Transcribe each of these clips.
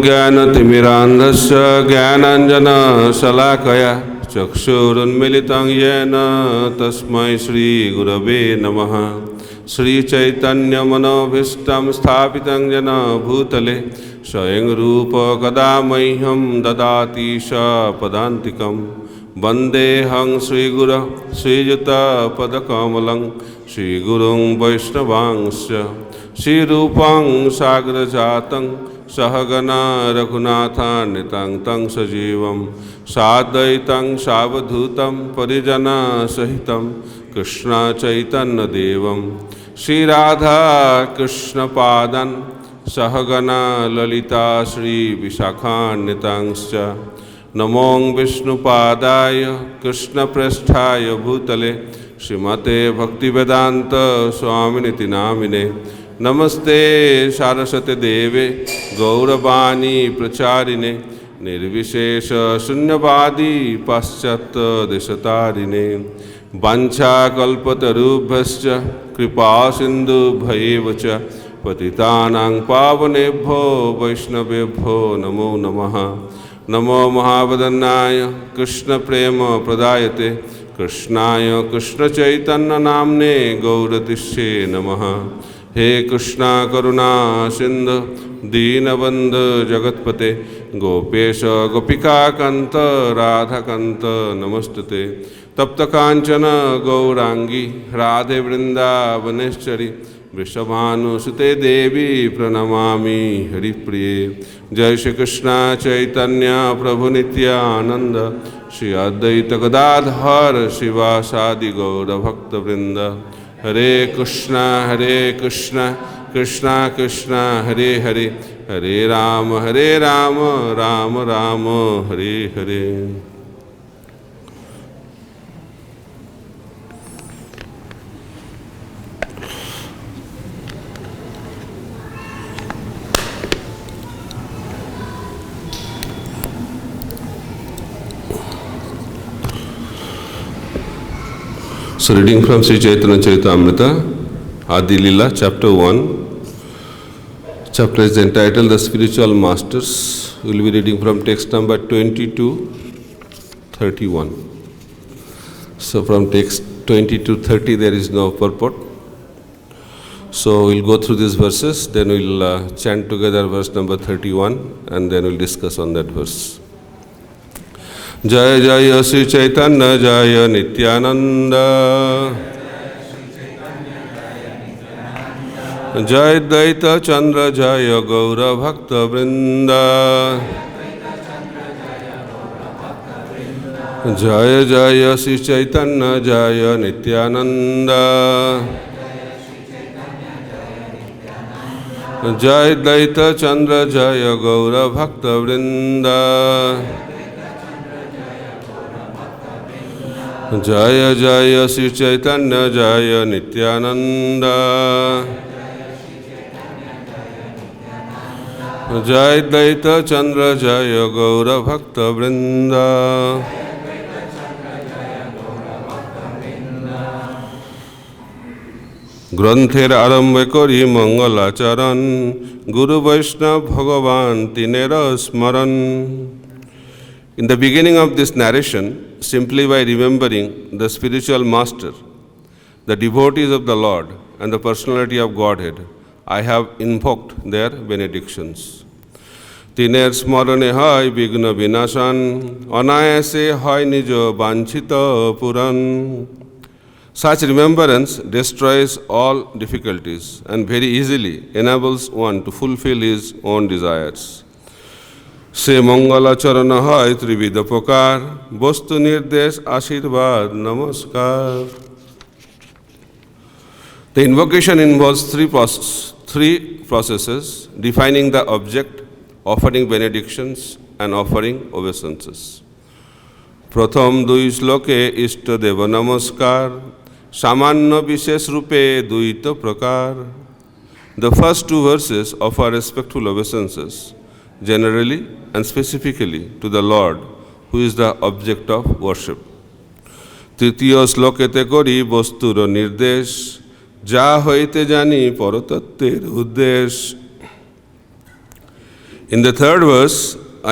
ज्ञानतिमिरान्धस्य ज्ञानाञ्जनशलाकया चक्षुरुन्मिलितं येन तस्मै श्रीगुरवे नमः। श्रीचैतन्यमनोभीष्टं स्थापितं येन भूतले स्वयं रूप कदा मह्यं ददाति स पदान्तिकं। वन्देऽहं श्रीगुरौ श्रीयुतपदकमलं श्रीगुरुं वैष्णवांश्च श्रीरूपं साग्रजातं सहगना रघुनाथान्वितं तं सजीवं साद्वैतं सावधूतं परिजनसहितं कृष्ण चैतन्यदेवं श्रीराधा कृष्णपादान् सहगना ललिता श्रीविशाखान्वितांश्च नमो विष्णुपादाय कृष्णप्रेष्ठाय भूतले श्रीमते भक्तिवेदान्त स्वामिनिति नामिने। नमस्ते सारस्वते देवे गौरवाणी प्रचारिणे निर्विशेष शून्यवादी पाश्चात्यदेशतारिणे। वाञ्छाकल्पतरुभ्यश्च कृपा सिन्धुभ्यैव च पतितानां पावनेभ्यो वैष्णवेभ्यो नमो नमः। नमो महावदन्नाय कृष्णप्रेम प्रदायते कृष्णाय कृष्णचैतन्यनाम्ने गौरतिष्ठे नमः। हे कृष्णा करुणा सिन्धु दीनबन्धु जगत्पते गोपेश गोपिकाकान्त राधाकान्त नमस्तुते। तप्तकाञ्चन गौरांगी राधे वृंदावनेश्वरी वृषभानुसुते देवी प्रणमामि हरिप्रिये। जय श्री कृष्ण चैतन्य प्रभु नित्यानंद श्री अद्वैत गदाधर शिवासादि गौर भक्तवृंद। हरे Krishna Krishna Krishna Hare Hare Hare Ram Ram Ram Hare Hare. So reading from Sri Chaitanya Charitamrita, Adi Lila, chapter 1. Chapter is entitled The Spiritual Masters. We will be reading from text number 20 to 31. So from text 20 to 30 there is no purport. So we will go through these verses, then we will chant together verse number 31 and then we will discuss on that verse. जय जय श्री चैतन्य जय नित्यानंद जय द्वैत चंद्र जय गौर भक्त वृंद। जय जय श्री चैतन्य जय नित्यानंद जय द्वैत चंद्र जय गौर भक्त वृंद। जय जय श्री चैतन्य जय नित्यानंद जय द्वैत चंद्र जय गौर भक्त वृंद। ग्रंथेर आरम्भ करी मंगलाचरण गुरु वैष्णव भगवान तिनेर स्मरण। In the beginning of this narration, simply by remembering the spiritual master, the devotees of the Lord and the personality of Godhead, I have invoked their benedictions. Tiner smarane hai vigna vinasan, anayase hai nijo banchita puran. Such remembrance destroys all difficulties and very easily enables one to fulfill his own desires. से मंगलाचरण है त्रिविध प्रकार वस्तु निर्देश आशीर्वाद नमस्कार. The invocation involves three processes: defining the object, offering benedictions, and offering obeisances. प्रथम दुई श्लोके इष्ट देव नमस्कार सामान्य विशेष रूपे द्वैत प्रकार. The first two verses offer respectful obeisances, generally and specifically to the Lord, who is the object of worship. তৃতীয় শ্লোকেতে করি বস্তুর নির্দেশ যা হইতে জানি পরতত্ত্বের উদ্দেশ্য. In the third verse,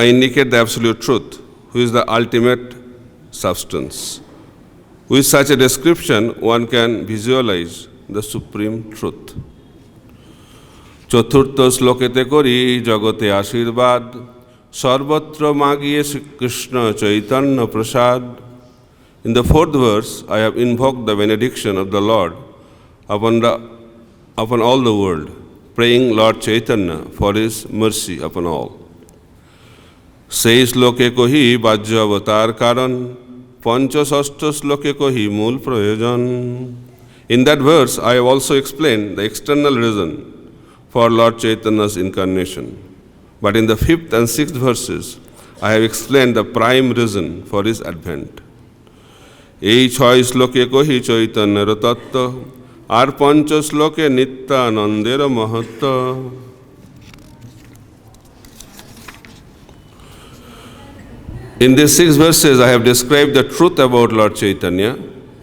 I indicate the absolute truth, who is the ultimate substance. With such a description, one can visualize the supreme truth. চতুর্থ শ্লোকেতে করি জগতে আশীর্বাদ সর্বত্র মাগিয়ে কৃষ্ণ চৈতন্য প্রসাদ. In the fourth verse, I have invoked the benediction of the Lord upon all the world, praying Lord Chaitanya for his mercy upon all. সেই শ্লোকে কহি বাহ্য অবতার কারণ পঞ্চষষ্ঠ শ্লোকে কহি মূল প্রয়োজন. In that verse, I have also explained the external reason for Lord Chaitanya's incarnation. But in the 5th and 6th verses, I have explained the prime reason for his advent. এই 6 শ্লোকে কহি চৈতন্যের তত্ত্ব আর পঞ্চ শ্লোকে নিত্যানন্দের মহত্ব. In these 6 verses, I have described the truth about Lord Chaitanya,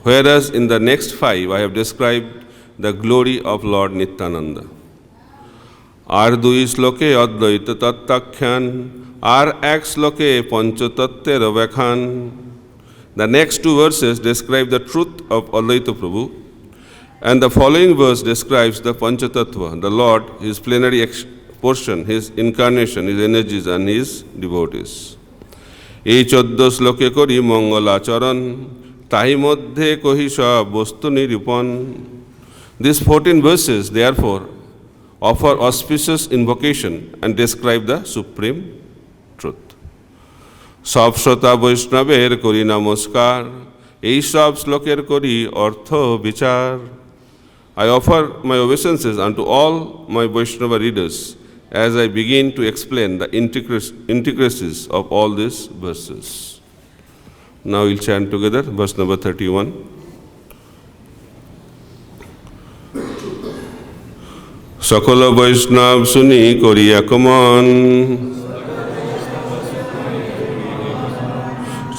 whereas in the next 5, I have described the glory of Lord Nityananda. আর 2 শ্লোকে অদ্বৈত তত্ত্বাখ্যান আর 1 শ্লোকে পঞ্চতত্ত্বের ব্যাখ্যান. The next 2 verses describe the truth of Advaita Prabhu, and the following verse describes the Panchatattva, the Lord, his plenary portion, his incarnation, his energies, and his devotees. এই 14 শ্লোকে করি মঙ্গলাচরণ তাই মধ্যে কহি সব বস্তু নিরূপণ. These 14 verses, therefore, offer auspicious invocation and describe the supreme truth. সব শ্রোতা বৈষ্ণবের করি নমস্কার এই সব শ্লোকের করি অর্থ বিচার. I offer my obeisances unto all my Vaishnava readers as I begin to explain the intricacies of all these verses. Now we'll chant together verse number 31. সকল বৈষ্ণব শুনি করি একমন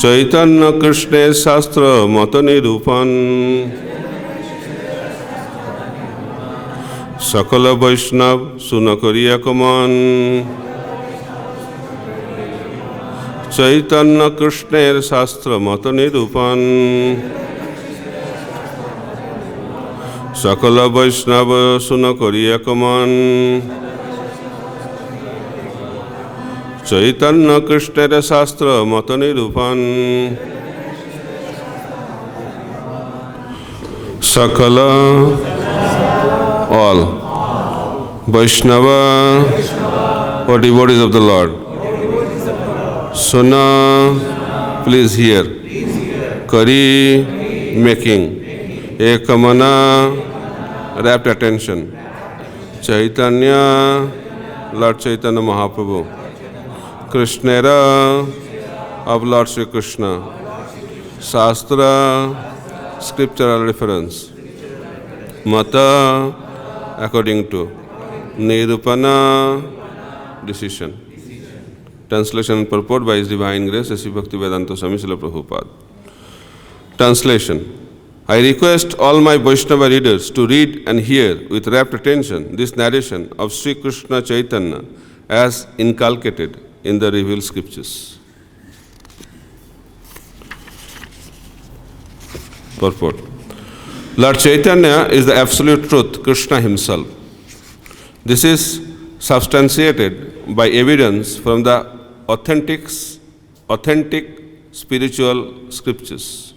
চৈতন্য কৃষ্ণের শাস্ত্র মত নিরূপণ. সকল বৈষ্ণব শুন করি একমন চৈতন্য কৃষ্ণের শাস্ত্র মত নিরূপণ. সকল বৈষ্ণব শুন করি একমন চৈতন্য কৃষ্ণের শাস্ত্র মত নিরূপণ. সকল all Vaishnava or devotees of the Lord. Suna, please hear. Kari, making. Ekamana, rapt attention. Chaitanya, Lord Chaitanya Mahaprabhu. Krishnera, of Lord Sri Krishna. Shastra, scriptural reference. Mata, according to Nirupana, decision. Translation and purport by His Divine Grace, Sri Bhakti-Vedanta Swami Srila Prabhupada. Translation. I request all my Vaishnava readers to read and hear with rapt attention this narration of Sri Krishna Chaitanya as inculcated in the revealed scriptures. Purport. Lord Chaitanya is the absolute truth, Krishna himself. This is substantiated by evidence from the authentic spiritual scriptures.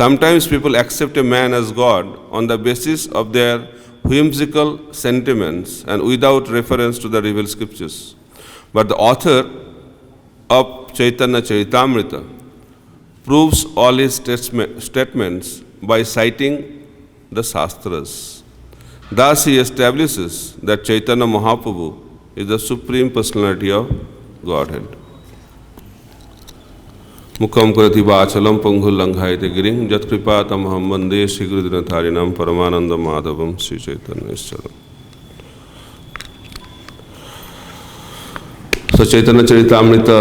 Sometimes people accept a man as God on the basis of their whimsical sentiments and without reference to the revealed scriptures. But the author of Chaitanya Charitamrita proves all his statements by citing the Shastras. Thus he establishes that Chaitanya Mahaprabhu is the Supreme Personality of Godhead. Mukham karati vachalam panghul langhayate giring jat kripatamaham vande Shri Gurudinatharinam Paramananda Madhavam Sri Chaitanya Ishwaram. So Chaitanya Charitamrita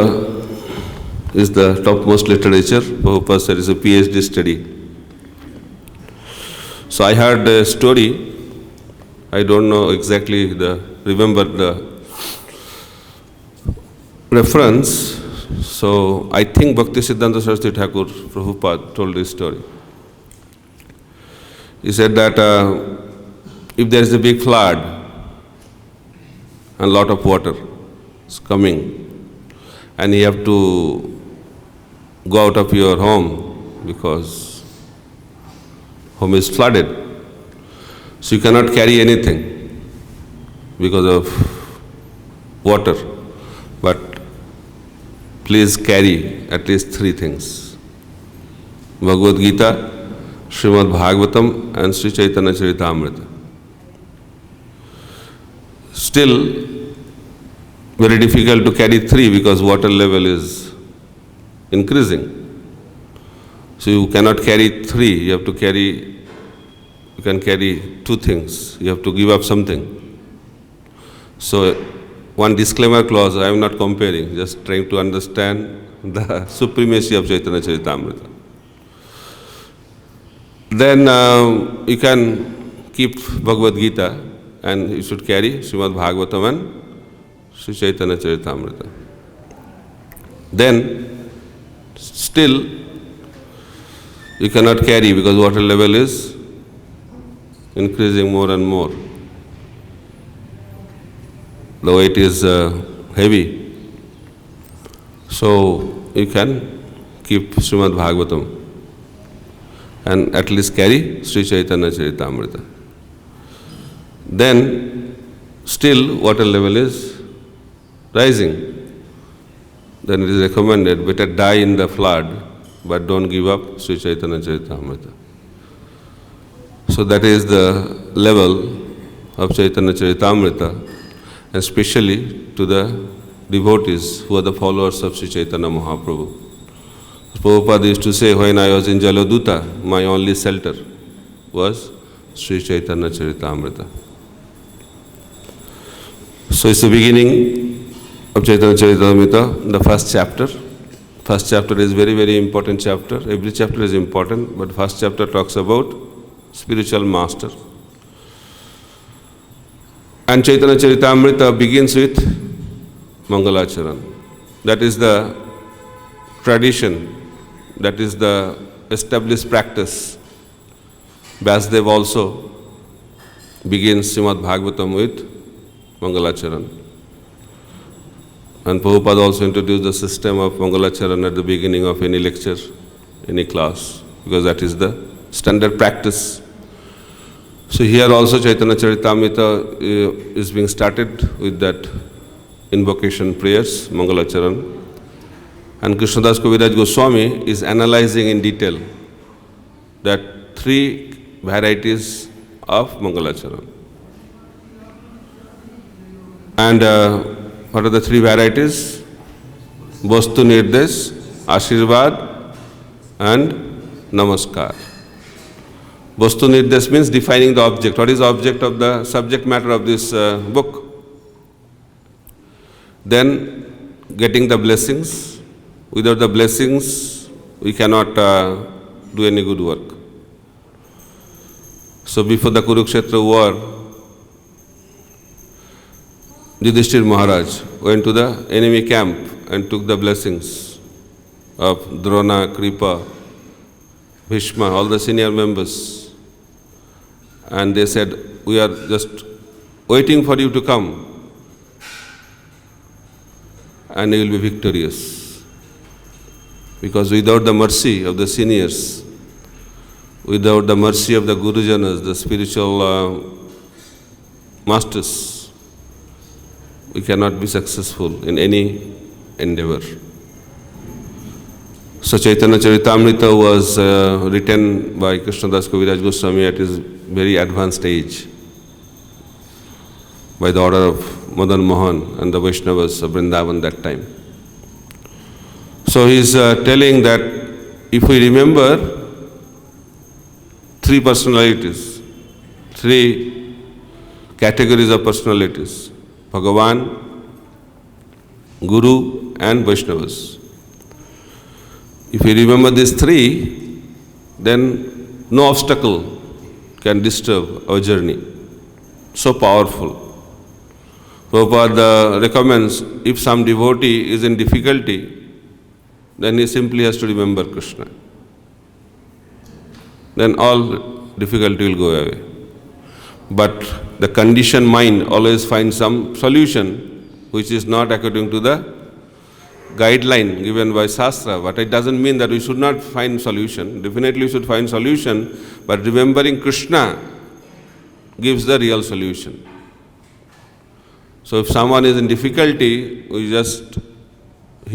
is the topmost literature. Prabhupada said it's a PhD study. So I heard a story. I don't know exactly remember reference. So I think Bhakti Siddhanta Saraswati Thakur Prabhupada told this story. He said that if there is a big flood and a lot of water is coming, and you have to go out of your home because home is flooded, so you cannot carry anything because of water, but please carry at least 3 things: Bhagavad-Gita, Srimad Bhagavatam, and Sri Chaitanya Charitamrita. Still, very difficult to carry 3 because water level is increasing. So you cannot carry 3, you can carry 2 things, you have to give up something. So one disclaimer clause, I am not comparing, just trying to understand the supremacy of Chaitanya Charitamrita. Then you can keep Bhagavad-Gita and you should carry Srimad Bhagavatam and Sri Chaitanya Charitamrita. Then still you cannot carry because water level is increasing more and more. The weight is heavy. So you can keep Srimad Bhagavatam and at least carry Sri Chaitanya Charitamrita. Then still water level is rising. Then it is recommended, better die in the flood, but don't give up Sri Chaitanya Charitamrita. So that is the level of Chaitanya Charitamrita, and especially to the devotees who are the followers of Sri Chaitanya Mahaprabhu. Prabhupada used to say, when I was in Jaladuta, my only shelter was Sri Chaitanya Charitamrita. So it's the beginning of Chaitanya Charitamrita, the first chapter. First chapter is very, very important chapter. Every chapter is important, but first chapter talks about spiritual master. And Chaitanya Charitamrita begins with Mangalacharan. That is the tradition, that is the established practice. Vasudev also begins Srimad Bhagavatam with Mangalacharan. And Prabhupada also introduced the system of Mangalacharan at the beginning of any lecture, any class, because that is the standard practice. So here also Chaitanya Charitamrita is being started with that invocation prayers, Mangalacharan. And Krishnadas Kaviraj Goswami is analyzing in detail that 3 varieties of Mangalacharan. And what are the 3 varieties? Vastu Nirdesh, Ashirvad, and Namaskar. Vastu Nirdesh means defining the object. What is the object of the subject matter of this book? Then getting the blessings. Without the blessings, we cannot do any good work. So before the Kurukshetra war, Yudhishthir Maharaj went to the enemy camp and took the blessings of Drona, Kripa, Bhishma, all the senior members. And they said, we are just waiting for you to come and you will be victorious. Because without the mercy of the seniors, without the mercy of the Gurujanas, the spiritual masters, we cannot be successful in any endeavor. So Chaitanya Charitamrita was written by Krishnadas Kaviraj Goswami at his very advanced age, by the order of Madan Mohan and the Vaishnavas of Vrindavan that time. So he is telling that if we remember 3 personalities, 3 categories of personalities, Bhagavan, Guru and Vaishnavas. If we remember these 3, then no obstacle can disturb our journey. So powerful. Prabhupada recommends if some devotee is in difficulty, then he simply has to remember Krishna. Then all difficulty will go away. But the conditioned mind always finds some solution which is not according to the guideline given by Shastra. But it doesn't mean that we should not find solution. Definitely we should find solution, but remembering Krishna gives the real solution. So if someone is in difficulty, he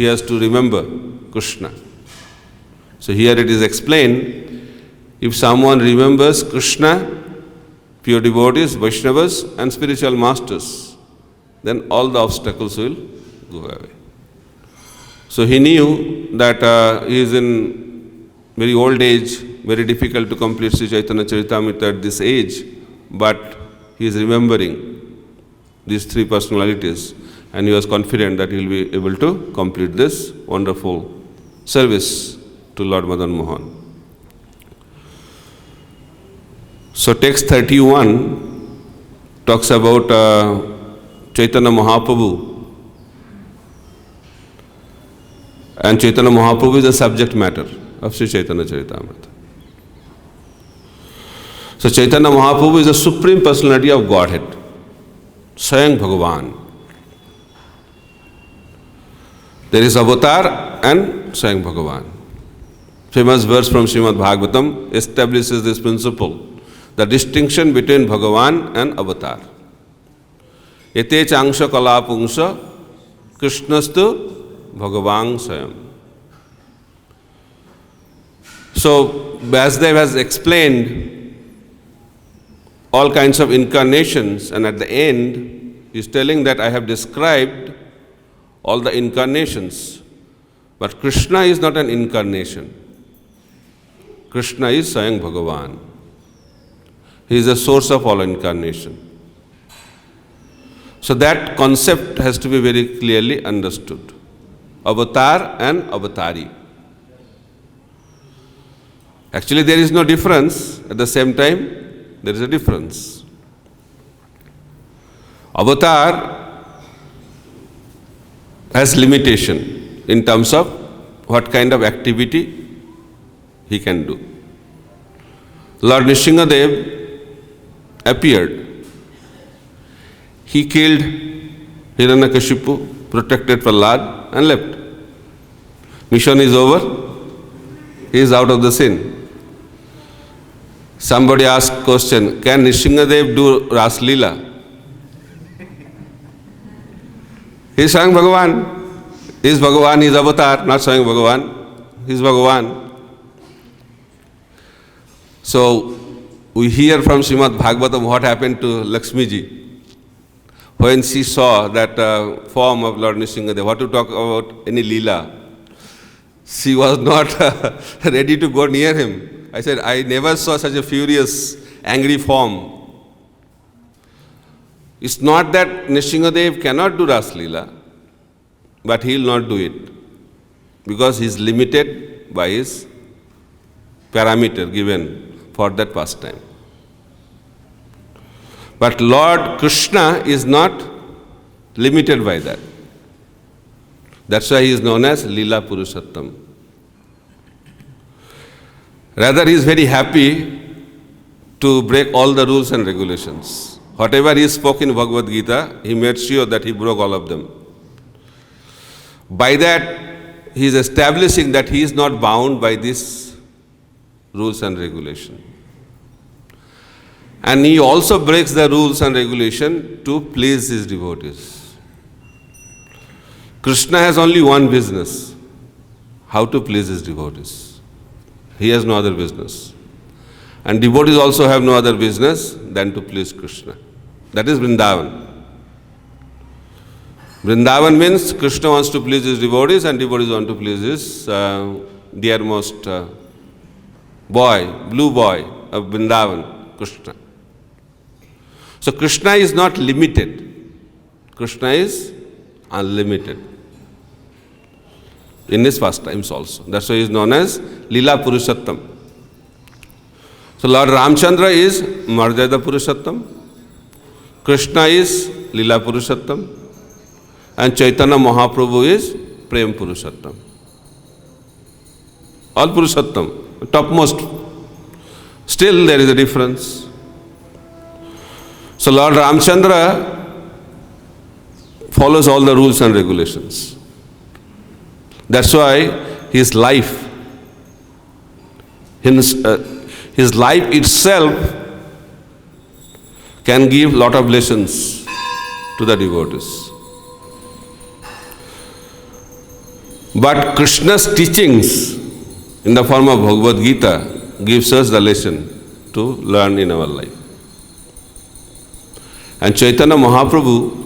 has to remember Krishna. So here it is explained, if someone remembers Krishna, pure devotees, Vaishnavas and spiritual masters, then all the obstacles will go away. So he knew that he is in very old age, very difficult to complete Sri Chaitanya Charitamrita at this age, but he is remembering these three personalities, and he was confident that he will be able to complete this wonderful service to Lord Madan Mohan. So text 31 talks about Chaitanya Mahaprabhu, and Chaitanya Mahaprabhu is the subject matter of Sri Chaitanya Charitamrita. So Chaitanya Mahaprabhu is the supreme personality of Godhead, Swayam Bhagavan. There is Avatar and Swayam Bhagavan. Famous verse from Srimad Bhagavatam establishes this principle, the distinction between Bhagavan and Avatar. Ete changsha kalapungsha Krishnastu Bhagavan Swayam. So Vyasdev has explained all kinds of incarnations, and at the end he is telling that I have described all the incarnations, but Krishna is not an incarnation. Krishna is Swayam Bhagavan. He is the source of all incarnation. So that concept has to be very clearly understood. Avatar and Avatari. Actually there is no difference. At the same time, there is a difference. Avatar has limitation in terms of what kind of activity he can do. Lord Nrsimhadev appeared. He killed Hiranyakashipu, protected Prahlad and left. Mission is over. He is out of the scene. Somebody asked question, can Nrsimhadev do Ras Leela? He is Swayam Bhagavan. He is Bhagavan, he is Avatar, not Swayam Bhagavan. He is Bhagavan. So we hear from Srimad Bhagavatam what happened to Lakshmi ji when she saw that form of Lord Nrsimhadev. What to talk about any Leela? She was not ready to go near him. I said, I never saw such a furious, angry form. It's not that Nrsimhadev cannot do Ras Leela, but he will not do it because he is limited by his parameter given for that pastime. But Lord Krishna is not limited by that. That's why he is known as Leela Purushottam. Rather, he is very happy to break all the rules and regulations. Whatever he spoke in Bhagavad-Gita, he made sure that he broke all of them. By that, he is establishing that he is not bound by these rules and regulations. And he also breaks the rules and regulation to please his devotees. Krishna has only one business, how to please his devotees. He has no other business. And devotees also have no other business than to please Krishna. That is Vrindavan. Vrindavan means Krishna wants to please his devotees and devotees want to please his dearmost boy, blue boy of Vrindavan, Krishna. So Krishna is not limited. Krishna is unlimited. In his pastimes also. That's why he is known as Leela Purushottam. So Lord Ramchandra is Marjada Purushottam. Krishna is Lila Purushottam, and Chaitanya Mahaprabhu is Prem Purushottam. All Purushottam, topmost. Still there is a difference. So Lord Ramchandra follows all the rules and regulations. That's why his life, his life itself can give lot of lessons to the devotees. But Krishna's teachings in the form of Bhagavad-Gita gives us the lesson to learn in our life. And Chaitanya Mahaprabhu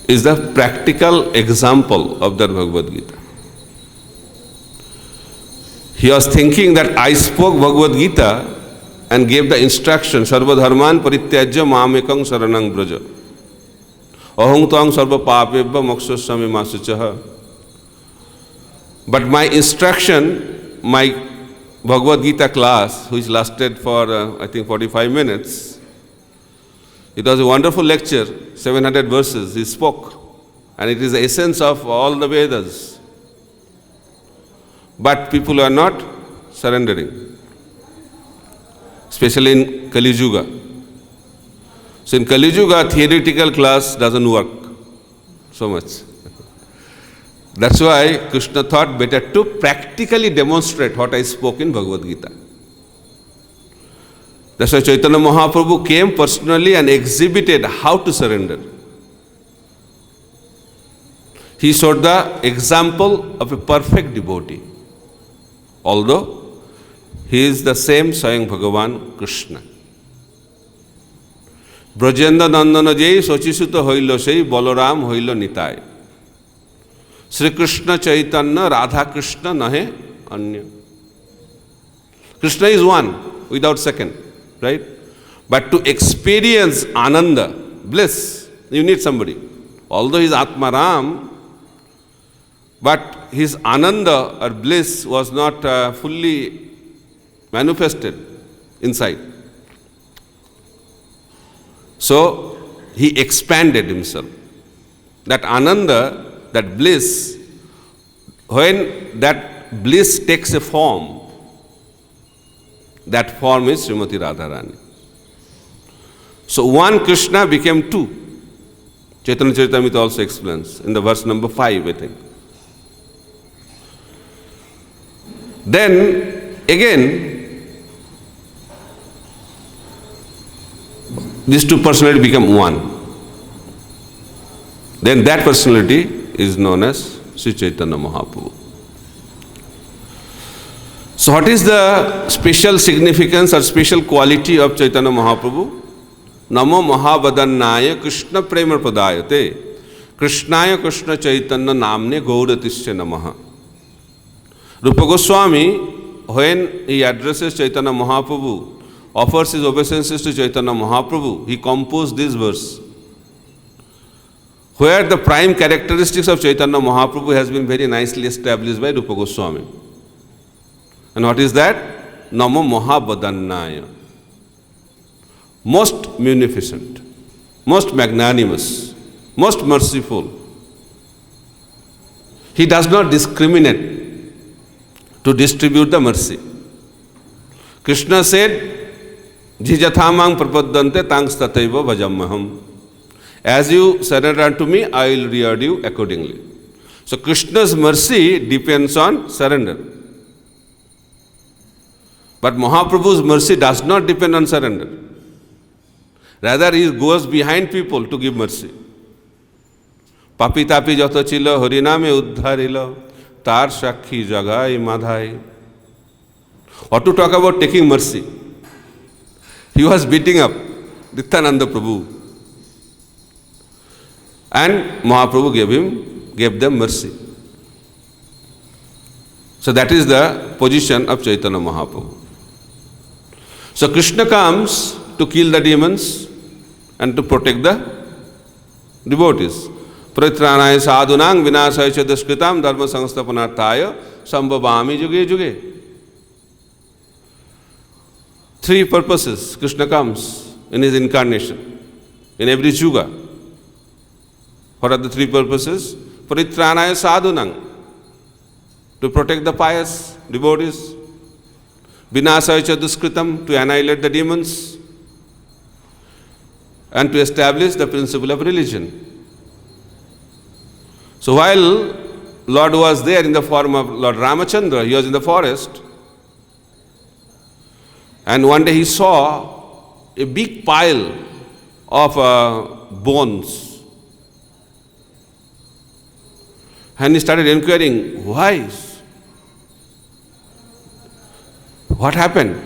is the practical example of that Bhagavad-Gita. He was thinking that I spoke Bhagavad-Gita and gave the instruction, Sarva Dharman Parityajya Mamekang Saranang Braja. Aham Tang Sarva Papebha Mokshasami Masuchaha. But my instruction, my Bhagavad-Gita class, which lasted for I think 45 minutes, it was a wonderful lecture, 700 verses he spoke, and it is the essence of all the Vedas. But people are not surrendering, especially in Kali Yuga. So in Kali Yuga, theoretical class doesn't work so much. That's why Krishna thought better to practically demonstrate what I spoke in Bhagavad-Gita. That's why Chaitanya Mahaprabhu came personally and exhibited how to surrender. He showed the example of a perfect devotee, although he is the same Swayam Bhagavan Krishna. Brajendra Nandana Jai Sochisuta Hoilo Sei Balaram Hoilo Nitai. Sri Krishna Chaitanya Radha Krishna Nahe Anya. Krishna is one without second, right? But to experience Ananda, bliss, you need somebody. Although he is Atmaram, but his Ananda or bliss was not fully manifested inside. So he expanded himself. That Ananda, that bliss, when that bliss takes a form, that form is Srimati Radharani. So one Krishna became two. Chaitanya Charitamrita also explains in the verse number 5, I think. Then again, these two personalities become one. Then that personality is known as Sri Chaitanya Mahaprabhu. So what is the special significance or special quality of Chaitanya Mahaprabhu? Namo Mahabadannaya Krishna Prema Pradayate Krishnaya Krishna Chaitanya Namne Gauratisya Namaha. Rupa Goswami, when he addresses Chaitanya Mahaprabhu, offers his obeisances to Chaitanya Mahaprabhu, he composed this verse, where the prime characteristics of Chaitanya Mahaprabhu has been very nicely established by Rupa Goswami. And what is that? Namo Mahabadannaya. Most munificent, most magnanimous, most merciful. He does not discriminate to distribute the mercy. Krishna said, Jijathamang prapaddante tangs tataiva bhajammaham. As you surrender unto me, I will reward you accordingly. So Krishna's mercy depends on surrender. But Mahaprabhu's mercy does not depend on surrender. Rather, he goes behind people to give mercy. Papi tapi joto chilo hariname uddharilo tar shakhi jagai madhai. Or to talk about taking mercy. He was beating up Nityananda Prabhu. And Mahaprabhu gave them mercy. So that is the position of Chaitanya Mahaprabhu. So Krishna comes to kill the demons and to protect the devotees. Pritranaya sadhunang vinasaya cha duskritam dharma samsthapanarthaya sambhavami juge juge. Three purposes Krishna comes in his incarnation. in every yuga. What are the three purposes? Paritranaya sadhunang, to protect the pious devotees. Vinasaya cha duskritam, to annihilate the demons. And to establish the principle of religion. So while Lord was there in the form of Lord Ramachandra, he was in the forest, and one day he saw a big pile of bones. And he started inquiring, why? What happened?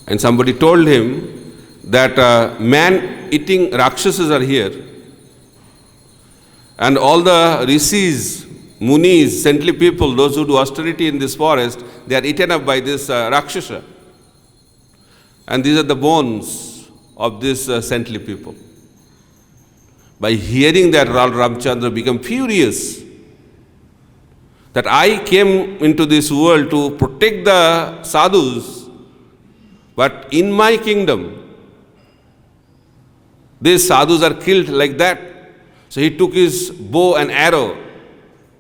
And somebody told him that man-eating Rakshasas are here, and all the rishis, munis, saintly people, those who do austerity in this forest, they are eaten up by this Rakshasa. And these are the bones of these saintly people. By hearing that, Lord Ramchandra became furious that I came into this world to protect the sadhus, but in my kingdom, these sadhus are killed like that. So he took his bow and arrow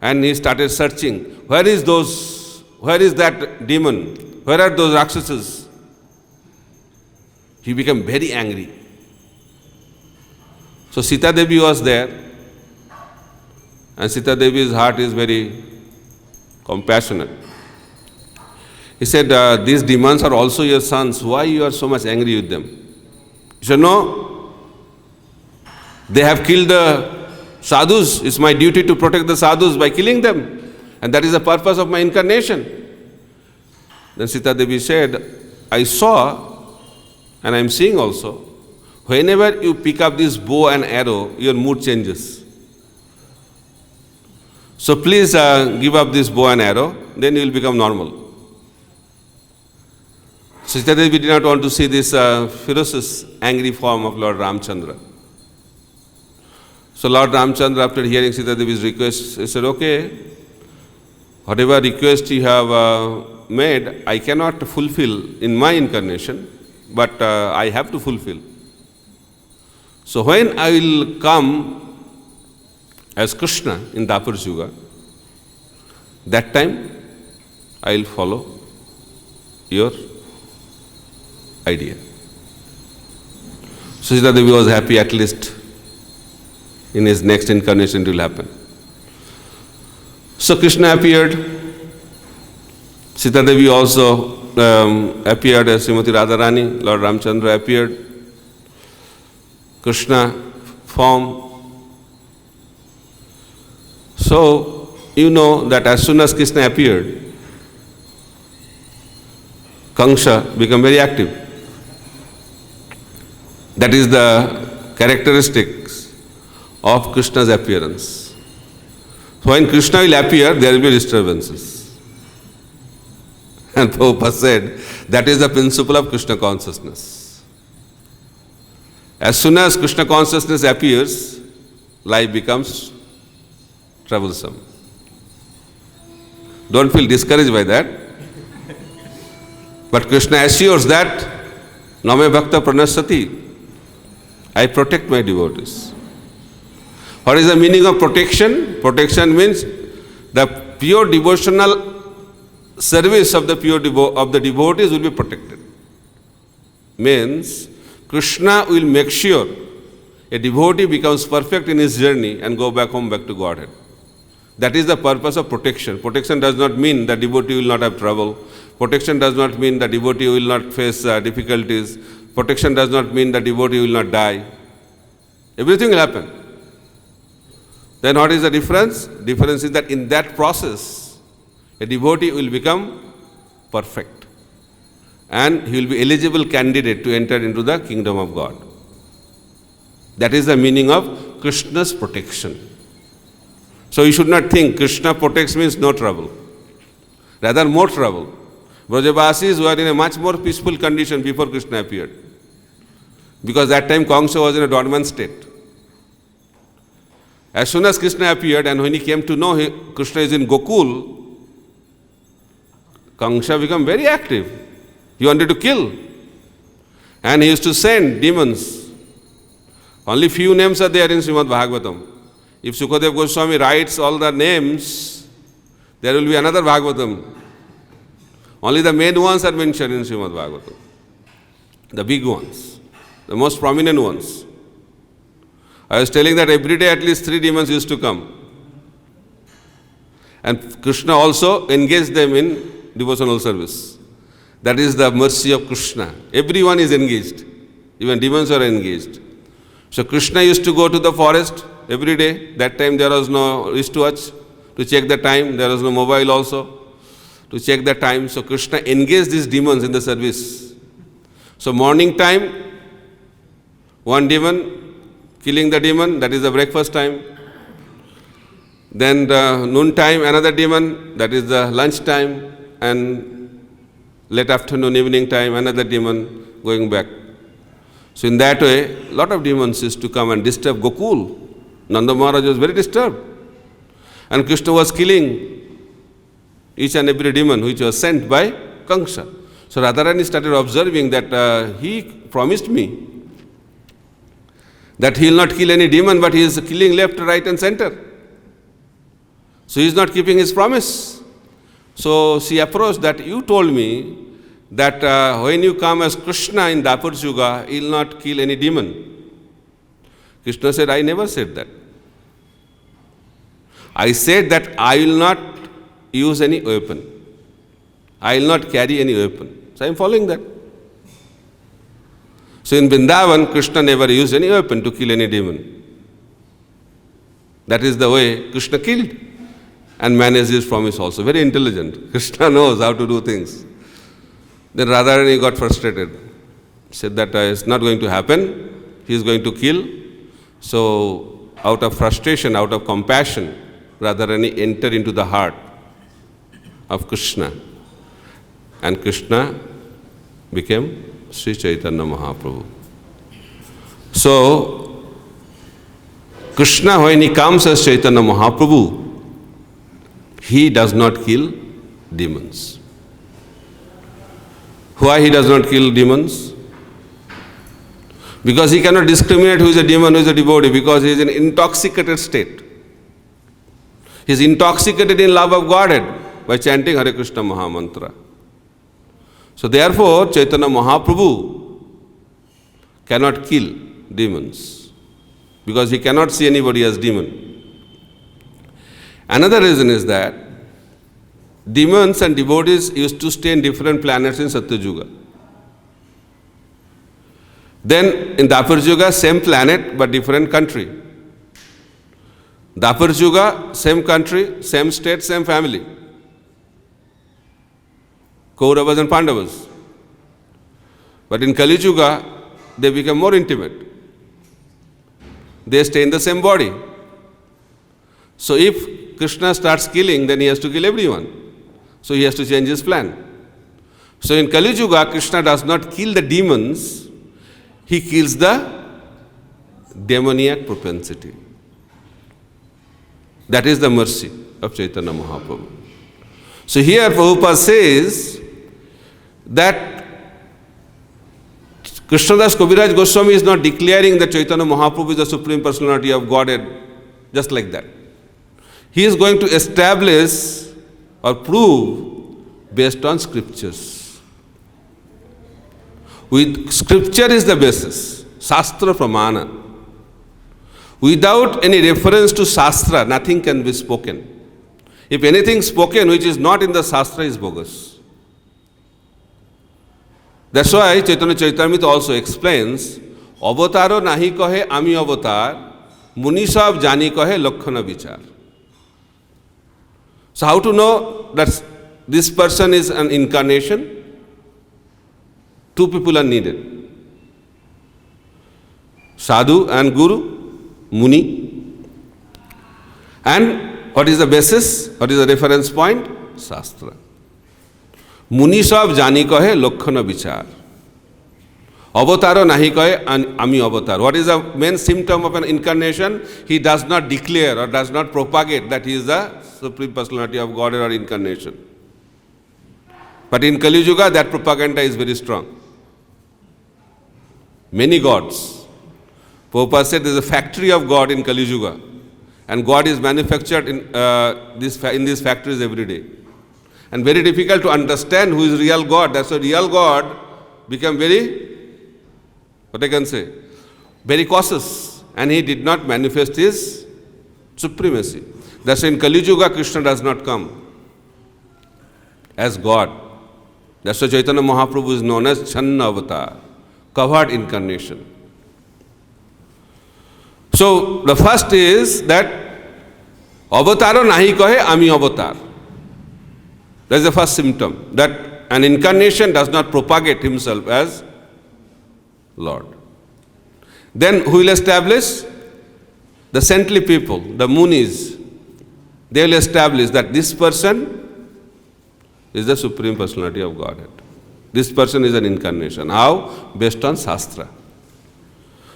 and he started searching. Where is that demon? Where are those Rakshasas? He became very angry. So Sita Devi was there, and Sita Devi's heart is very compassionate. He said, these demons are also your sons. Why you are so much angry with them? He said, no, they have killed the sadhus. It's my duty to protect the sadhus by killing them. And that is the purpose of my incarnation. Then Sita Devi said, I saw, and I am seeing also, whenever you pick up this bow and arrow, your mood changes. So please give up this bow and arrow, then you will become normal. Sita Devi did not want to see this ferocious, angry form of Lord Ramchandra. So Lord Ramchandra, after hearing Sita Devi's request, he said, okay, whatever request you have made, I cannot fulfill in my incarnation, but I have to fulfill. So when I will come as Krishna in Dapur Yuga, that time I will follow your idea. So Sita Devi was happy, at least in his next incarnation it will happen. So Krishna appeared. Sita Devi also appeared as Srimati Radharani. Lord Ramchandra appeared. Krishna form. So you know that as soon as Krishna appeared, Kamsa became very active. That is the characteristics of Krishna's appearance. So when Krishna will appear, there will be disturbances. And Prabhupada said, that is the principle of Krishna consciousness. As soon as Krishna consciousness appears, life becomes troublesome. Don't feel discouraged by that. But Krishna assures that, Name Bhakta Pranasati, I protect my devotees. What is the meaning of protection? Protection means the pure devotional service of the devotees will be protected. Means Krishna will make sure a devotee becomes perfect in his journey and go back home, back to Godhead. That is the purpose of protection. Protection does not mean the devotee will not have trouble. Protection does not mean the devotee will not face difficulties. Protection does not mean the devotee will not die. Everything will happen. Then what is the difference? Difference is that in that process, a devotee will become perfect. And he will be eligible candidate to enter into the kingdom of God. That is the meaning of Krishna's protection. So you should not think Krishna protects means no trouble. Rather more trouble. Brajavasis were in a much more peaceful condition before Krishna appeared. Because that time Kamsa was in a dormant state. As soon as Krishna appeared and when he came to know Krishna is in Gokul, Kamsa became very active. He wanted to kill. And he used to send demons Only few names are there in Srimad Bhagavatam. If Sukadev Goswami writes all the names, there will be another Bhagavatam. Only the main ones are mentioned in Srimad Bhagavatam. The big ones, the most prominent ones. I was telling that every day at least 3 demons used to come. And Krishna also engaged them in devotional service. That is the mercy of Krishna. Everyone is engaged. Even demons are engaged. So Krishna used to go to the forest every day. That time there was no wristwatch to check the time. There was no mobile also to check the time. So Krishna engaged these demons in the service. So morning time, one demon, killing the demon, that is the breakfast time. Then the noon time, another demon, that is the lunch time. And late afternoon, evening time, another demon going back. So in that way, a lot of demons used to come and disturb Gokul. Nanda Maharaj was very disturbed. And Krishna was killing each and every demon which was sent by Kamsa. So Radharani started observing that he promised me that he will not kill any demon, but he is killing left, right and center. So he is not keeping his promise. So she approached that you told me that when you come as Krishna in Dapur Yuga, he will not kill any demon. Krishna said, I never said that. I said that I will not use any weapon. I will not carry any weapon. So I am following that. So in Vrindavan, Krishna never used any weapon to kill any demon. That is the way Krishna killed and managed his promise also. Very intelligent. Krishna knows how to do things. Then Radharani got frustrated. Said that it's not going to happen. He is going to kill. So out of frustration, out of compassion, Radharani entered into the heart of Krishna. And Krishna became Sri Chaitanya Mahaprabhu. So, Krishna, when he comes as Chaitanya Mahaprabhu, he does not kill demons. Why he does not kill demons? Because he cannot discriminate who is a demon, who is a devotee, because he is in intoxicated state. He is intoxicated in love of Godhead by chanting Hare Krishna Mahamantra. So therefore, Chaitanya Mahaprabhu cannot kill demons because he cannot see anybody as demon. Another reason is that demons and devotees used to stay in different planets in Satyuga. Then in Dapur Yuga, same planet but different country. Dapur Yuga, same country, same state, same family. Kauravas and Pandavas. But in Kali Yuga, they become more intimate. They stay in the same body. So if Krishna starts killing, then he has to kill everyone. So he has to change his plan. So in Kali Yuga, Krishna does not kill the demons, he kills the demoniac propensity. That is the mercy of Chaitanya Mahaprabhu. So here Prabhupada says that Krishnadas Kaviraj Goswami is not declaring that Chaitanya Mahaprabhu is the Supreme Personality of Godhead just like that. He is going to establish or prove based on scriptures. With scripture is the basis, Shastra Pramana. Without any reference to Shastra, nothing can be spoken. If anything spoken which is not in the Shastra is bogus. That's why Chaitanya Charitamrita also explains, Avataro nahi kahe ami avatar, muni sab jani kahe lakkhana vichar. So how to know that this person is an incarnation? Two people are needed. Sadhu and Guru, Muni. And what is the basis? What is the reference point? Shastra. Muni sab jani kahe lakkhana vichar. Avataro nahi kahe ami avatar. What is the main symptom of an incarnation? He does not declare or does not propagate that he is the Supreme Personality of Godhead or incarnation. But in Kali Yuga, that propaganda is very strong. Many gods. Prabhupada said there is a factory of God in Kali Yuga, and God is manufactured in these factories every day. And very difficult to understand who is real God. That's why real God became what I can say, very cautious. And he did not manifest his supremacy. That's why in Kali Yuga, Krishna does not come as God. That's why Chaitanya Mahaprabhu is known as Channa Avatar, covered incarnation. So the first is that Avataro nahi kahe, ami avatar. That is the first symptom, that an incarnation does not propagate himself as Lord. Then who will establish? The saintly people, the munis. They will establish that this person is the Supreme Personality of Godhead. This person is an incarnation. How? Based on Shastra.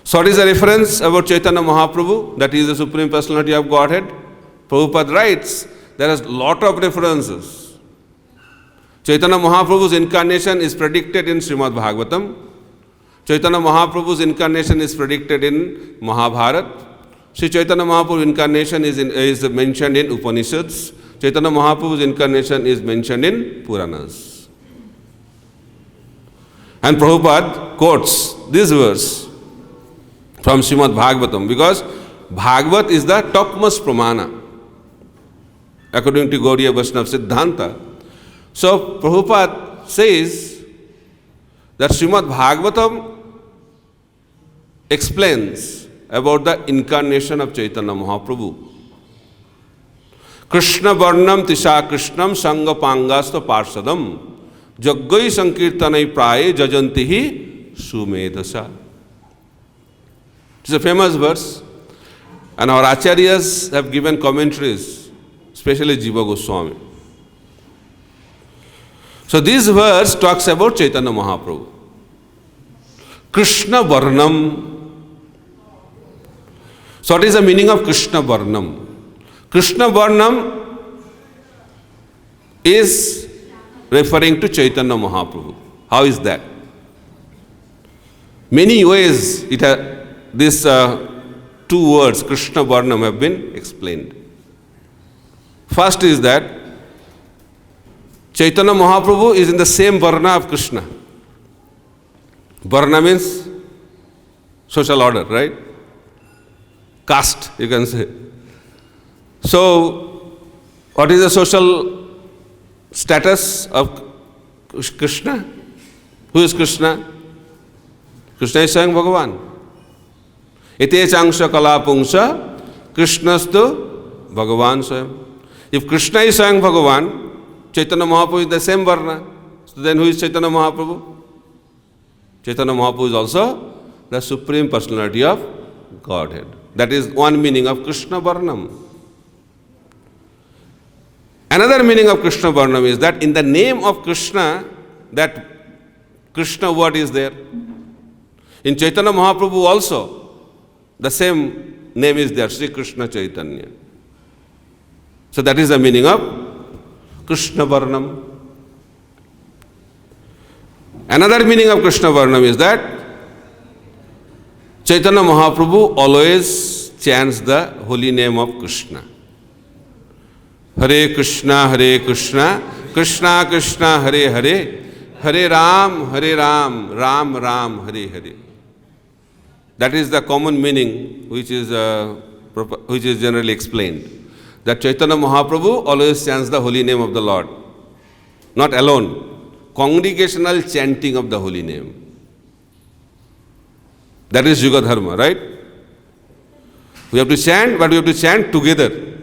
So what is the reference about Chaitanya Mahaprabhu, that he is the Supreme Personality of Godhead? Prabhupada writes, there is a lot of references. Chaitanya Mahaprabhu's incarnation is predicted in Srimad Bhagavatam. Chaitanya Mahaprabhu's incarnation is predicted in Mahabharata. Sri Chaitanya Mahaprabhu's incarnation is mentioned in Upanishads. Chaitanya Mahaprabhu's incarnation is mentioned in Puranas. And Prabhupada quotes this verse from Srimad Bhagavatam because Bhagavat is the topmost pramana according to Gaudiya Vaishnava Siddhanta. So Prabhupada says that Srimad Bhagavatam explains about the incarnation of Chaitanya Mahaprabhu. Krishna varnam tisha krishnam sanga pangasta parsadam jaggai sankirtanai praye jajantihi sumedasa. It's a famous verse, and our acharyas have given commentaries, especially Jiva Goswami. So this verse talks about Chaitanya Mahaprabhu. Krishna Varnam. So what is the meaning of Krishna Varnam? Krishna Varnam is referring to Chaitanya Mahaprabhu. How is that? Many ways these two words, Krishna Varnam, have been explained. First is that Chaitanya Mahaprabhu is in the same Varna of Krishna. Varna means social order, right? Caste, you can say. So, what is the social status of Krishna? Who is Krishna? Krishna is Swayam Bhagavan. Ite changsha kalapungsha Krishnastu Bhagavan Swayam. If Krishna is Swayam Bhagavan, Chaitanya Mahaprabhu is the same Varna. So then who is Chaitanya Mahaprabhu? Chaitanya Mahaprabhu is also the Supreme Personality of Godhead. That is one meaning of Krishna Varnam. Another meaning of Krishna Varnam is that in the name of Krishna, that Krishna word is there. In Chaitanya Mahaprabhu also, the same name is there, Sri Krishna Chaitanya. So that is the meaning of Krishna Varnam. Another meaning of Krishna Varnam is that Chaitanya Mahaprabhu always chants the holy name of Krishna. Hare Krishna, Krishna Krishna, Hare Hare, Hare Ram, Ram Ram, Hare Hare. That is the common meaning which is generally explained. That Chaitanya Mahaprabhu always chants the holy name of the Lord. Not alone, congregational chanting of the holy name. That is Yuga Dharma, right? We have to chant, but we have to chant together.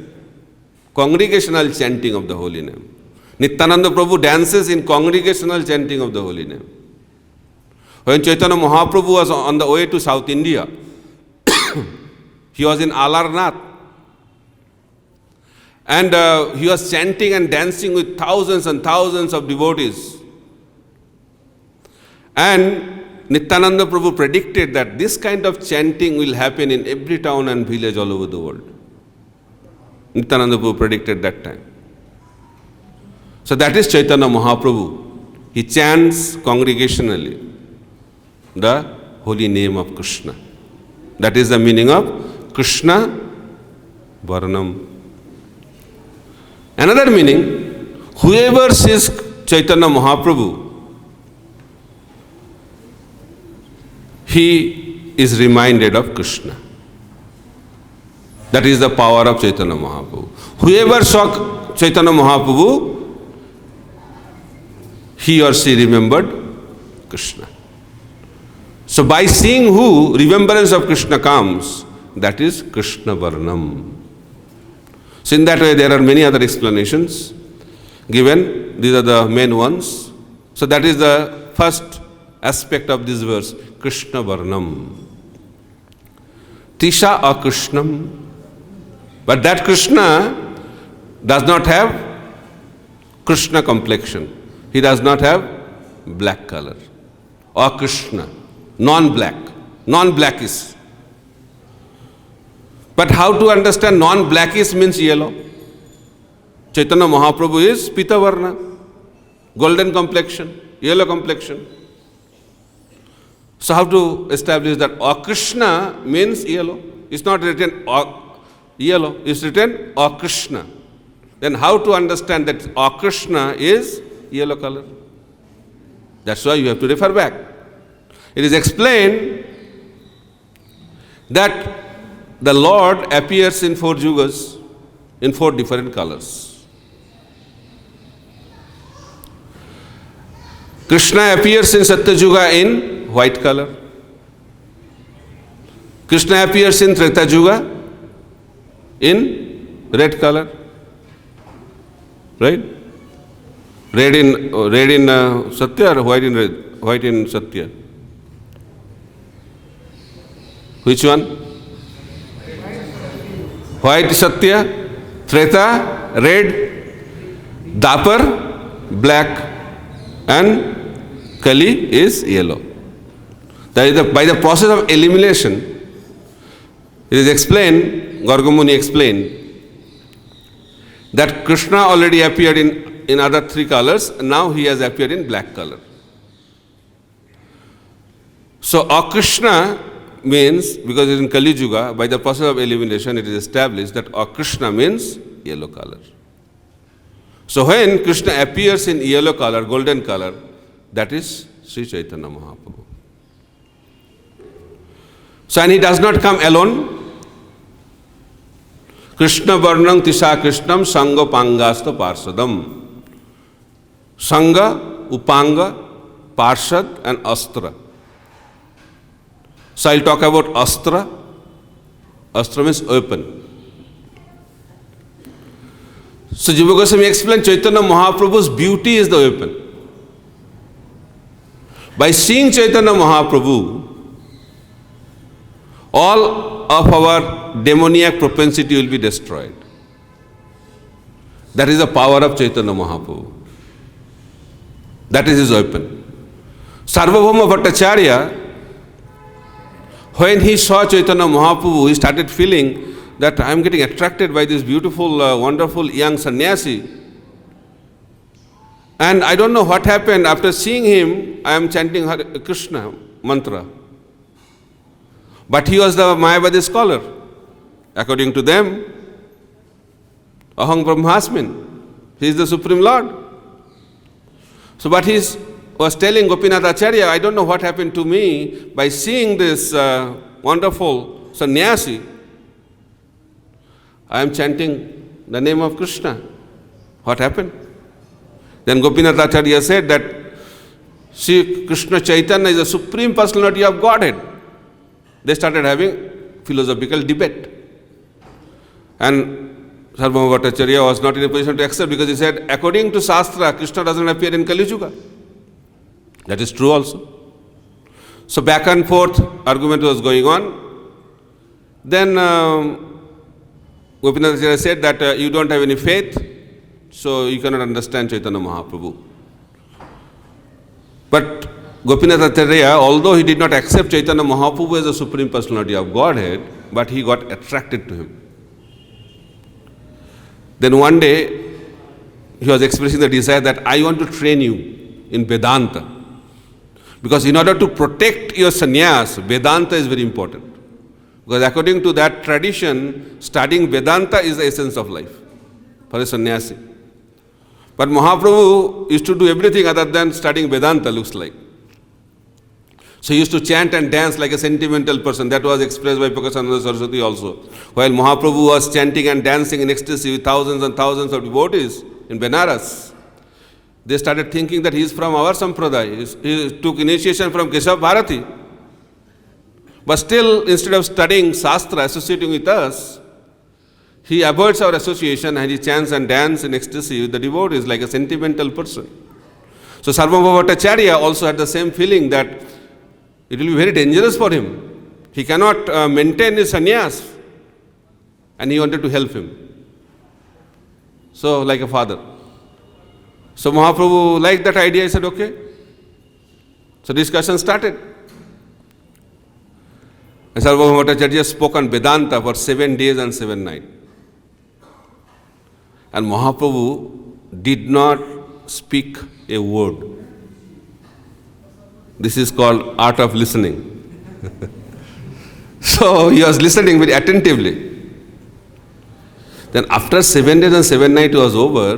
Congregational chanting of the holy name. Nityananda Prabhu dances in congregational chanting of the holy name. When Chaitanya Mahaprabhu was on the way to South India, he was in Alarnath. And he was chanting and dancing with thousands and thousands of devotees. And Nityananda Prabhu predicted that this kind of chanting will happen in every town and village all over the world. Nityananda Prabhu predicted that time. So that is Chaitanya Mahaprabhu. He chants congregationally the holy name of Krishna. That is the meaning of Krishna Varnam. Another meaning, whoever sees Chaitanya Mahaprabhu, he is reminded of Krishna. That is the power of Chaitanya Mahaprabhu. Whoever saw Chaitanya Mahaprabhu, he or she remembered Krishna. So by seeing who, remembrance of Krishna comes, that is Krishna Varnam. So in that way there are many other explanations given. These are the main ones. So that is the first aspect of this verse, Krishna Varnam. Tisha Akrishnam. But that Krishna does not have Krishna complexion. He does not have black color. Akrishna, non-black, non-blackish. But how to understand non-blackish means yellow? Chaitanya Mahaprabhu is Pita Varna, golden complexion, yellow complexion. So how to establish that Akrishna means yellow? It's not written yellow, it's written Akrishna. Then how to understand that Akrishna is yellow color? That's why you have to refer back. It is explained that the Lord appears in 4 yugas, in 4 different colors. Krishna appears in Satya Yuga in white color. Krishna appears in Treta Yuga in red color. Right? Red in Satya or white in red? White in Satya. Which one? White Satya, Treta, red, Dapar, black, and Kali is yellow. That is by the process of elimination, it is explained, Garga Muni explained, that Krishna already appeared in other 3 colors, and now he has appeared in black color. So Akrishna means, because it is in Kali Yuga, by the process of elimination, it is established that Krishna means yellow color. So when Krishna appears in yellow color, golden color, that is Sri Chaitanya Mahaprabhu. So, and he does not come alone. Krishna Varnam Tisha Krishnam Sangha Pangasta Parsadam. Sangha, Upanga, Parshad and Astra. So I'll talk about Astra. Astra means weapon. So Jiva Goswami explained Chaitanya Mahaprabhu's beauty is the weapon. By seeing Chaitanya Mahaprabhu, all of our demoniac propensity will be destroyed. That is the power of Chaitanya Mahaprabhu. That is his weapon. Sarvabhauma Bhattacharya, when he saw Chaitanya Mahaprabhu, he started feeling that I am getting attracted by this beautiful, wonderful young sannyasi. And I don't know what happened. After seeing him, I am chanting Krishna mantra. But he was the Mayavadi scholar. According to them, Aham Brahmasmin, he is the Supreme Lord. So but he was telling Gopinath Acharya, I don't know what happened to me by seeing this wonderful sannyasi. I am chanting the name of Krishna. What happened? Then Gopinath Acharya said that Sri Krishna Chaitanya is the Supreme Personality of Godhead. They started having philosophical debate. And Sarvabhauma Bhattacharya was not in a position to accept because he said, according to Shastra, Krishna doesn't appear in Kali Yuga. That is true also. So back and forth argument was going on. Then Gopinath Acharya said that you don't have any faith, so you cannot understand Chaitanya Mahaprabhu. But Gopinath Acharya, although he did not accept Chaitanya Mahaprabhu as the Supreme Personality of Godhead, but he got attracted to him. Then one day, he was expressing the desire that I want to train you in Vedanta. Because in order to protect your sannyas, Vedanta is very important. Because according to that tradition, studying Vedanta is the essence of life for a sannyasi. But Mahaprabhu used to do everything other than studying Vedanta, looks like. So he used to chant and dance like a sentimental person. That was expressed by Prakashananda Saraswati also. While Mahaprabhu was chanting and dancing in ecstasy with thousands and thousands of devotees in Benares, they started thinking that he is from our sampradaya. He took initiation from Keshav Bharati. But still, instead of studying Shastra, associating with us, he avoids our association and he chants and dances in ecstasy with the devotees like a sentimental person. So Sarvabhauma Bhattacharya also had the same feeling that it will be very dangerous for him. He cannot maintain his sannyas. And he wanted to help him. So, like a father. So Mahaprabhu liked that idea. He said, okay. So discussion started. And Sarvabhauma Bhattacharya spoke on Vedanta for 7 days and 7 nights. And Mahaprabhu did not speak a word. This is called art of listening. So he was listening very attentively. Then after 7 days and 7 nights was over,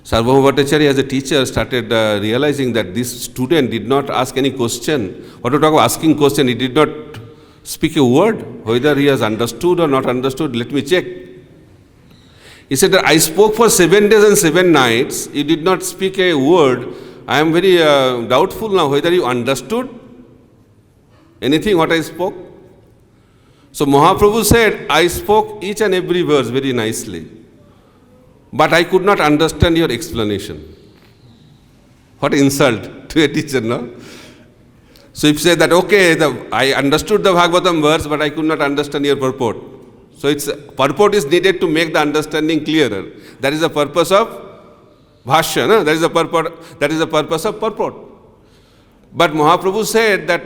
Sarvabhauma Bhattacharya as a teacher started realizing that this student did not ask any question. What to talk about asking question, he did not speak a word. Whether he has understood or not understood, let me check. He said that I spoke for 7 days and 7 nights. You did not speak a word. I am very doubtful now whether you understood anything what I spoke. So Mahaprabhu said, I spoke each and every verse very nicely. But I could not understand your explanation. What insult to a teacher, no? So if you say that, okay, I understood the Bhagavatam verse, but I could not understand your purport. So its purport is needed to make the understanding clearer. That is the purpose of bhashya, no? That is the purpose of purport. But Mahaprabhu said that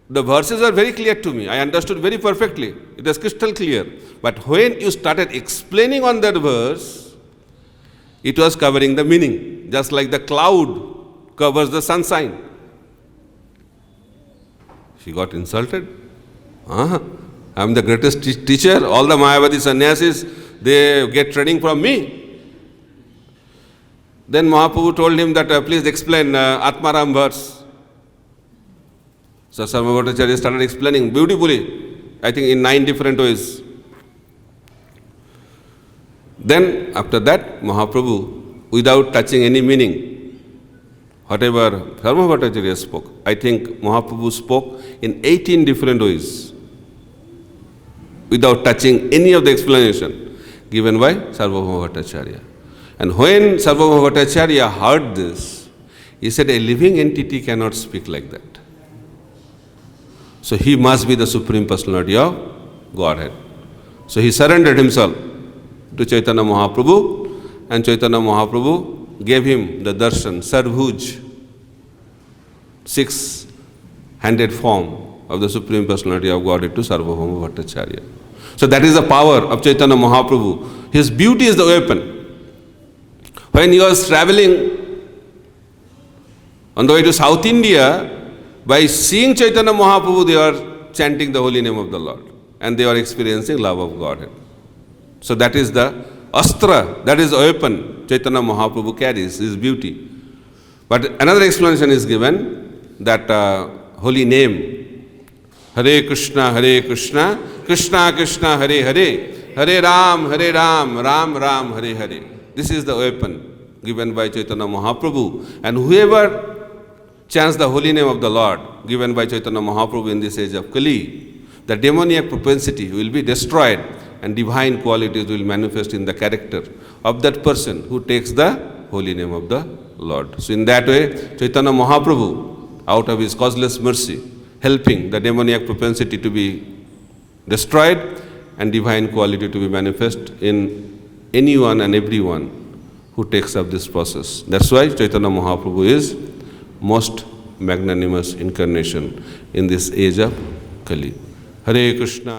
the verses are very clear to me. I understood very perfectly. It is crystal clear. But when you started explaining on that verse, it was covering the meaning, just like the cloud covers the sunshine. She got insulted. I am the greatest teacher. All the Mayavadi sannyasis, they get training from me. Then Mahaprabhu told him that please explain Atmaram verse. So Sarvabhauma Bhattacharya started explaining beautifully, I think in 9 different ways. Then after that, Mahaprabhu, without touching any meaning, whatever Sarvabhauma Bhattacharya spoke, I think Mahaprabhu spoke in 18 different ways, without touching any of the explanation given by Sarvabhauma Bhattacharya. And when Sarvabhauma Bhattacharya heard this, he said, a living entity cannot speak like that. So he must be the Supreme Personality of Godhead. So he surrendered himself to Chaitanya Mahaprabhu, and Chaitanya Mahaprabhu gave him the darshan, Sarvbhuj, 6-handed form of the Supreme Personality of Godhead to Sarvabhauma Bhattacharya. So that is the power of Chaitanya Mahaprabhu. His beauty is the weapon. When he was traveling on the way to South India, by seeing Chaitanya Mahaprabhu, they are chanting the holy name of the Lord. And they are experiencing love of Godhead. So that is the astra, that is the weapon Chaitanya Mahaprabhu carries, his beauty. But another explanation is given that holy name, Hare Krishna, Krishna Krishna, Hare Hare, Hare Ram, Ram Ram, Hare Hare. This is the weapon given by Chaitanya Mahaprabhu. And whoever chants the holy name of the Lord, given by Chaitanya Mahaprabhu in this age of Kali, the demoniac propensity will be destroyed and divine qualities will manifest in the character of that person who takes the holy name of the Lord. So in that way, Chaitanya Mahaprabhu, out of his causeless mercy, helping the demoniac propensity to be destroyed and divine quality to be manifest in anyone and everyone who takes up this process. That's why Chaitanya Mahaprabhu is most magnanimous incarnation in this age of Kali. Hare Krishna.